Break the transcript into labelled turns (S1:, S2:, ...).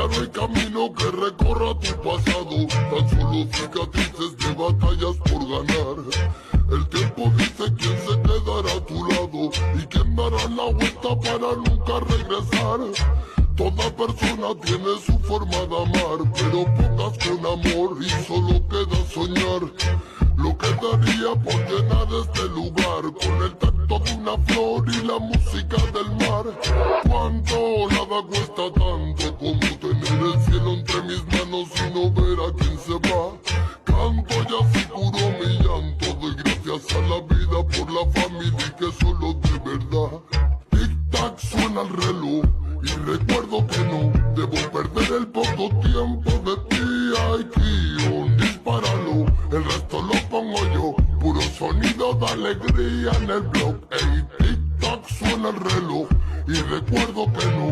S1: Ya no hay camino que recorra tu pasado, tan solo cicatrices de batallas por ganar. El tiempo dice quién se quedará a tu lado y quién dará la vuelta para nunca regresar. Toda persona tiene su forma de amar, pero pocas con amor y solo queda soñar. Lo que daría por llenar este lugar con el tacto de una flor y la música del mar. Cuánto nada cuesta tanto como tener el cielo entre mis manos y no ver a quién se va. Canto y así curo mi llanto, doy gracias a la vida por la familia que solo de verdad. Tic tac suena el reloj y recuerdo que no debo perder el poco tiempo de ti. Ay, Kion, dispáralo, el resto lo pongo yo. Puro sonido de alegría en el blog. Ey, tic tac suena el reloj y recuerdo que no